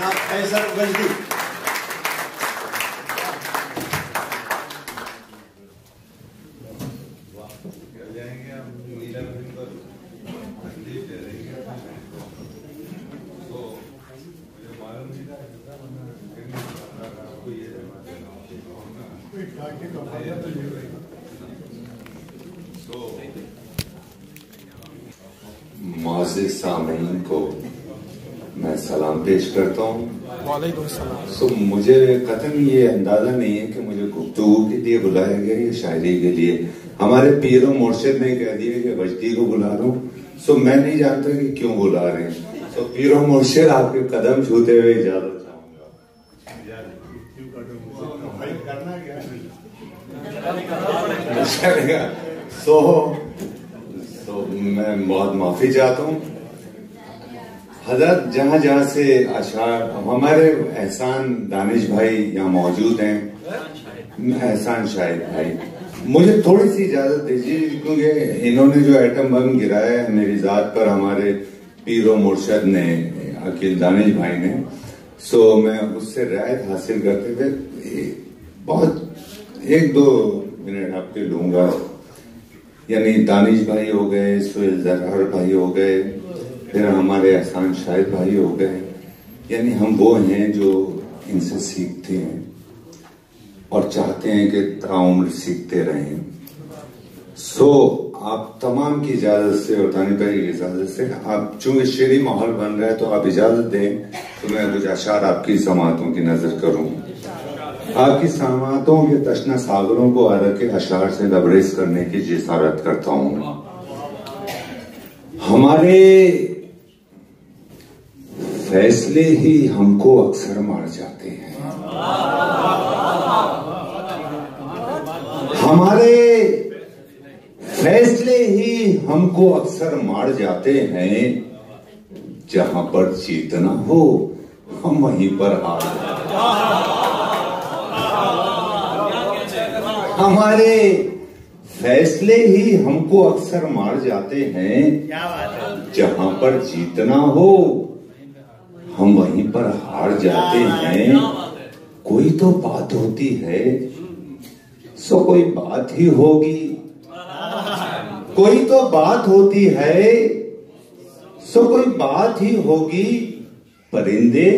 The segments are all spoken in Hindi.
जनाब कैसर गजदी। मुअज़्ज़िज़ सामीन को मैं सलाम पेश करता हूँ। वालेकुम सलाम। सो मुझे कतई ये अंदाजा नहीं है कि मुझे गुफ्तगू के लिए बुलाया गया या शायरी के लिए। हमारे पीर और मुर्शिद ने कह दिया कि गजदी को बुला रहा हूँ। सो मैं नहीं जानता कि क्यों बुला रहे हैं। सो पीर और मुर्शिद आपके कदम छूते हुए इजाजत चाहूंगा। सो मैं बहुत माफी चाहता हूँ हजरत, जहाँ जहाँ से अशार हमारे एहसान दानिश भाई यहाँ मौजूद हैं, एहसान शाहिद भाई, मुझे थोड़ी सी इजाजत दीजिए क्योंकि इन्होंने जो एटम बम गिराया है मेरी जात पर हमारे पीरो मुर्शद ने, अकील दानिश भाई ने, सो मैं उससे राहत हासिल करते हुए बहुत 1-2 मिनट आपके लूंगा। यानी दानिश भाई हो गए, सुहेल जरहर भाई हो गए, फिर हमारे एहसान शाहिद भाई हो गए। यानी हम वो हैं जो इनसे सीखते हैं और चाहते हैं कि ताउम्र सीखते रहें। सो आप तमाम की इजाजत से और दानिश भाई की इजाजत से, आप चूंकि शेरी माहौल बन रहा है तो आप इजाजत दें तो मैं कुछ अशार आपकी समातों की नजर करूं। आपकी समातों के तशना सागरों को अरक के अशार से लबरेज करने की जिसारत करता हूं। हमारे फैसले ही हमको अक्सर मार जाते हैं। हमारे फैसले ही हमको अक्सर मार जाते हैं। जहां पर जीतना हो हम वहीं पर हार जाते हैं। हमारे फैसले ही हमको अक्सर मार जाते हैं। जहां पर जीतना हो हम वहीं पर हार जाते हैं। कोई तो बात होती है, सो कोई बात ही होगी। कोई तो बात होती है, सो कोई बात ही होगी। परिंदे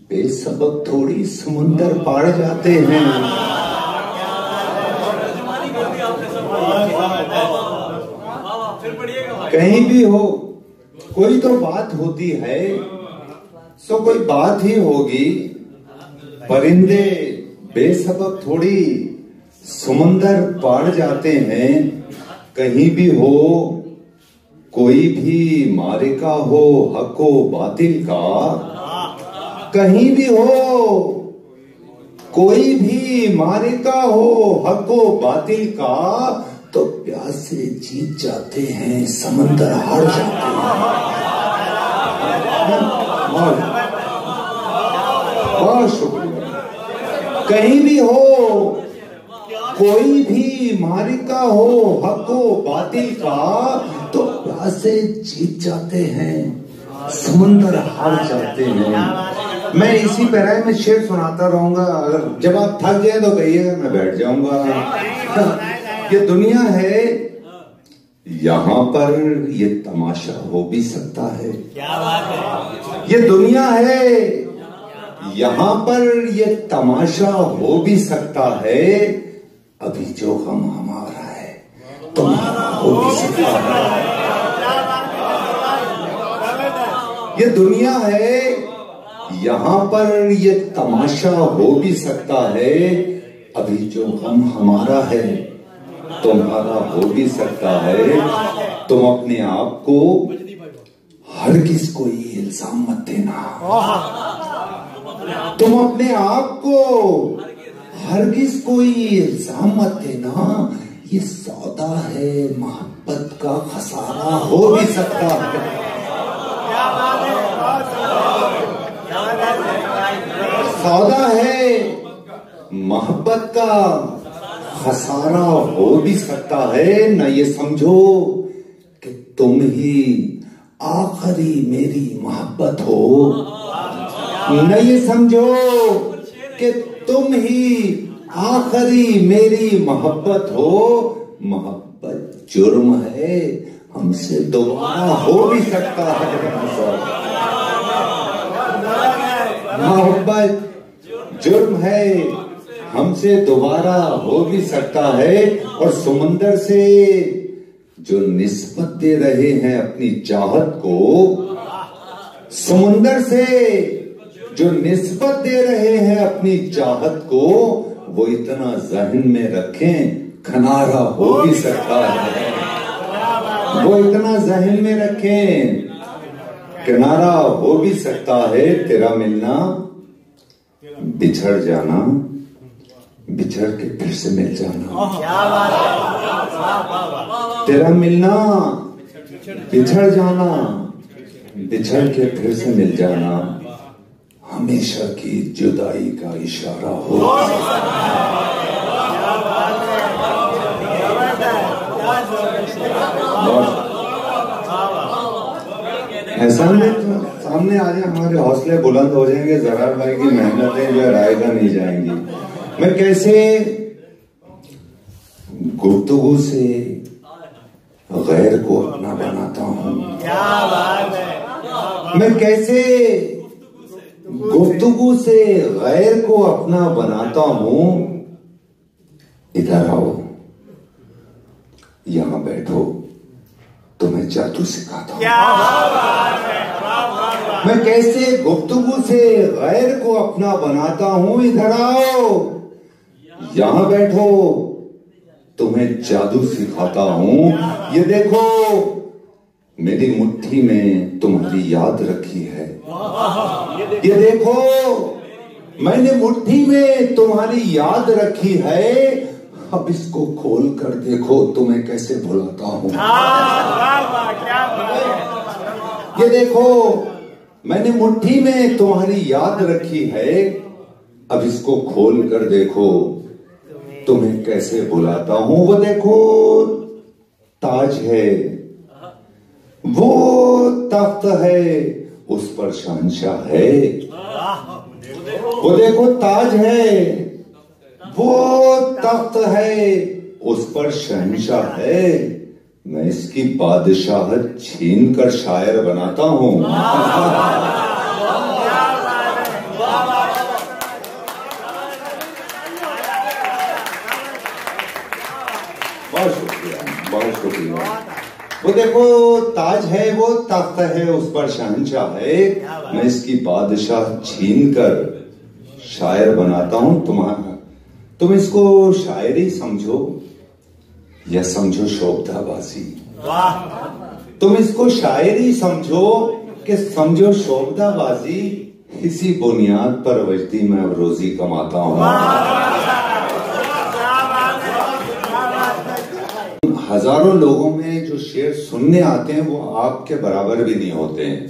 बेसबब थोड़ी समुंदर पार जाते हैं। कहीं भी हो कोई तो बात होती है, सो कोई बात ही होगी। परिंदे बेसबब थोड़ी समुंदर पार जाते हैं। कहीं भी हो कोई भी मारिका हो हको बातिल का। कहीं भी हो कोई भी मारिका हो हको बातिल का, तो प्यास से जीत जाते हैं, समंदर हार जाते हैं। बहुत शुक्रिया। कहीं भी हो कोई भी मारिका हो हको बातिल का, तो प्यास से जीत जाते हैं, समंदर हार जाते हैं। मैं इसी पैराए में शेर सुनाता रहूंगा। अगर जब आप थक जाए तो कहिएगा, मैं बैठ जाऊंगा। ये दुनिया है, यहाँ पर ये तमाशा हो भी सकता है। क्या बात है। ये दुनिया है, यहाँ पर ये तमाशा हो भी सकता है। अभी जो गम हमारा है तुम्हारा हो भी सकता है। ये दुनिया है, यहाँ पर ये तमाशा हो भी सकता है। अभी जो गम हमारा है तुम्हारा हो भी सकता है। तुम अपने आप को हरगिज कोई इल्जाम मत देना। तुम अपने आप को हरगिज कोई इल्जाम मत देना। ये सौदा है, मोहब्बत का खसारा हो भी सकता है। सौदा है, मोहब्बत का खसारा हो भी सकता है। न ये समझो कि तुम ही आखिरी मेरी मोहब्बत हो। न ये समझो कि तुम ही आखिरी मेरी मोहब्बत हो। मोहब्बत जुर्म है, हमसे दोबारा हो भी सकता है। मोहब्बत जुर्म है, हमसे दोबारा हो भी सकता है। और समंदर से जो निस्बत दे रहे हैं अपनी चाहत को, समुंदर से जो निस्बत दे रहे हैं अपनी चाहत को, वो इतना जहन में रखें किनारा हो भी सकता है। वो इतना जहन में रखें किनारा हो भी सकता है। तेरा मिलना, बिछड़ जाना, बिछड़ के फिर से मिल जाना। तेरा मिलना, बिछड़ जाना, बिछड़ के फिर से मिल जाना, हमेशा की जुदाई का इशारा हो। ऐसा नहीं तो सामने आ जाए, हमारे हौसले बुलंद हो जाएंगे, जरार भाई की मेहनतें जो है रायगा नहीं जाएंगी। मैं कैसे गुफ्तगू से गैर को अपना बनाता हूँ, मैं कैसे गुफ्तगू से गैर को अपना बनाता हूँ। इधर आओ, यहां बैठो, तुम्हें जादू सिखाता हूँ। मैं कैसे गुफ्तगू से गैर को अपना बनाता हूँ। इधर आओ, यहां बैठो, तुम्हें जादू सिखाता हूँ। ये देखो, मेरी मुट्ठी में तुम्हारी याद रखी है। ये देखो, मैंने मुट्ठी में तुम्हारी याद रखी है। अब इसको खोल कर देखो, तुम्हें कैसे भुलाता हूँ। ये देखो, मैंने मुट्ठी में तुम्हारी याद रखी है। अब इसको खोल कर देखो, तुम्हें कैसे भुलाता हूँ। वो देखो, ताज है, वो तख्त है, उस पर शहंशाह है। वो देखो, ताज है, वो तख्त है, उस पर शहंशाह है। मैं इसकी बादशाहत छीन कर शायर बनाता हूँ। बहुत शुक्रिया, बहुत शुक्रिया। वो देखो, ताज है, वो तख्त है, उस पर शहंशाह है। मैं इसकी बादशाह छीन कर शायर बनाता हूँ तुम्हारा। तुम इसको शायरी समझो या समझो शोभदाबाजी। तुम इसको शायरी समझो कि समझो शोभदाबाजी। इसी बुनियाद पर वजदी में अब रोजी कमाता हूँ। हजारों लोगों में जो शेर सुनने आते हैं वो आपके बराबर भी नहीं होते हैं।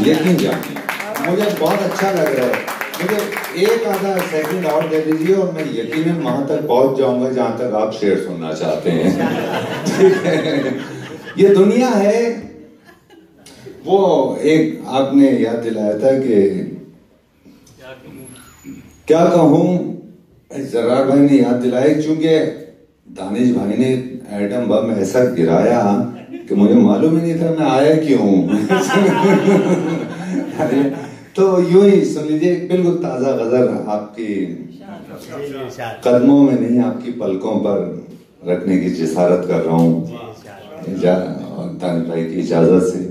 यकीन जानिए, मुझे बहुत अच्छा लग रहा है। मुझे एक आधा सेकंड और दे दीजिए और मैं यकीनन वहां तक पहुंच जाऊंगा जहां तक आप शेर सुनना चाहते हैं। ठीक है, ये दुनिया है। वो एक आपने याद दिलाया था कि क्या कहूं, जरार भाई ने याद दिलाया, क्योंकि दानिश भाई ने एटम बम ऐसा गिराया कि मुझे मालूम ही नहीं था मैं आया क्यों। तो यूं ही सुन लीजिए, बिल्कुल ताजा गजल आपकी कदमों में नहीं, आपकी पलकों पर रखने की जिसारत कर रहा हूँ दानिश भाई की इजाजत से।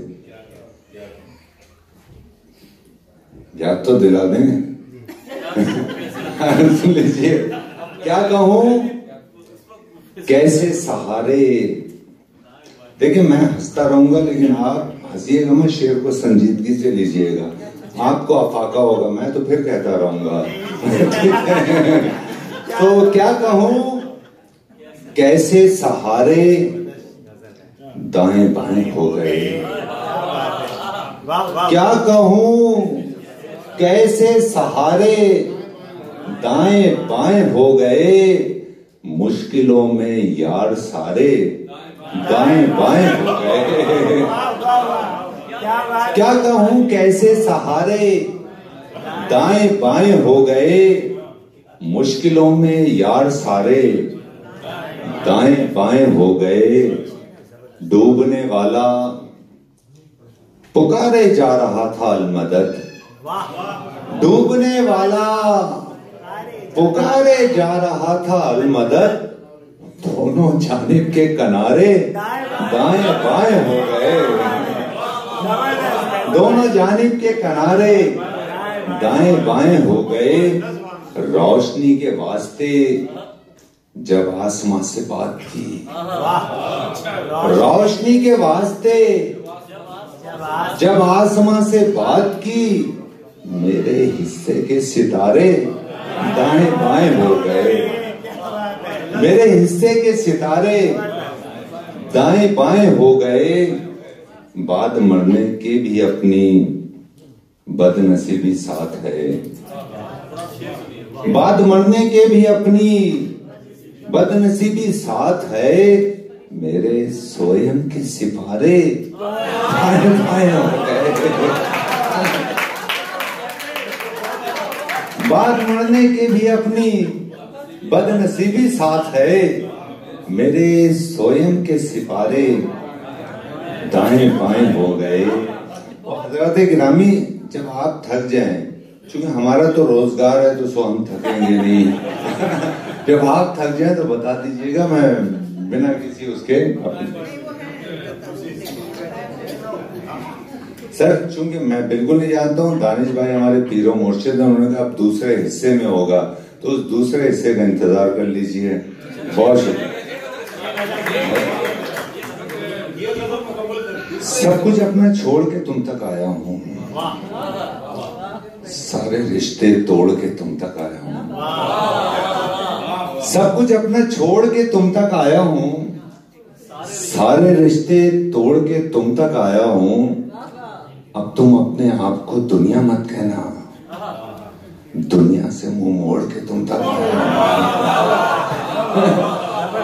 याद तो दिला दें। सुन लीजिए, क्या कहूं, कैसे सहारे। देखिए, मैं हंसता रहूंगा लेकिन आप हंसिएगा, मैं शेर को संजीदगी से लीजिएगा। आपको अफाका होगा, मैं तो फिर कहता रहूंगा। तो क्या कहूं, कैसे सहारे दाएं बाएं हो गए। क्या कहूं, कैसे सहारे दाएं बाएं हो गए। मुश्किलों में यार सारे दाएं बाएं हो गए। क्या कहूं, कैसे सहारे दाएं बाएं हो गए मुश्किलों में यार सारे, दाएं बाएं हो गए डूबने वाला पुकारे जा रहा था अलमदद, डूबने वाला पुकारे जा रहा था अलमदद, दोनों जानिब के किनारे दाएं बाएं हो गए, दोनों जानिब के किनारे दाएं बाएं हो गए, रोशनी के वास्ते जब आसमां से बात की, रोशनी के वास्ते जब आसमां से बात की, मेरे हिस्से के सितारे दाएं बाएं हो गए, मेरे हिस्से के सितारे दाएं बाएं हो गए, बाद मरने के भी अपनी बदनसीबी साथ है, बाद मरने के भी अपनी बदनसीबी साथ है, मेरे सोयम के सिपारे दाएं बाएं हो गए, बाद मरने के भी अपनी बदनसीबी साथ है, मेरे सोयम के सिपारे दाएं बाएं हो गए। और हजरत गिरामी, जब आप थक जाएं, क्योंकि हमारा तो रोजगार है तो सो हम थकेंगे नहीं जब आप थक जाएं तो बता दीजिएगा, मैं बिना किसी उसके सर, चूंकि मैं बिल्कुल नहीं जानता हूँ, दानिश भाई हमारे पीरो मुर्शिद हैं, उन्होंने कहा अब दूसरे हिस्से में होगा तो उस दूसरे हिस्से का इंतजार कर लीजिए। बहुत शुक्रिया। सब कुछ अपना छोड़ के तुम तक आया हूँ, सारे रिश्ते तोड़ के तुम तक आया हूँ, सब कुछ अपना छोड़ के तुम तक आया हूँ, सारे रिश्ते तोड़ के तुम तक आया हूँ, अब तुम अपने आप को दुनिया मत कहना, दुनिया से मुंह मोड़ के तुम तक आया हूँ,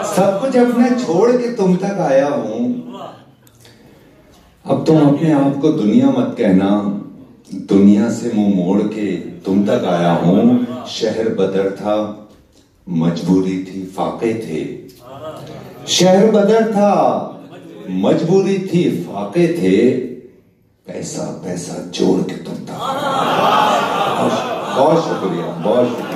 सब कुछ अपने छोड़ के तुम तक आया हूँ, अब तुम अपने आप को दुनिया मत कहना, दुनिया से मुंह मोड़ के तुम तक आया हूँ, शहर बदर था मजबूरी थी फाके थे, शहर बदर था मजबूरी थी फाके थे, पैसा पैसा जोड़ के तुम तक। बहुत शुक्रिया, बहुत शुक्रिया।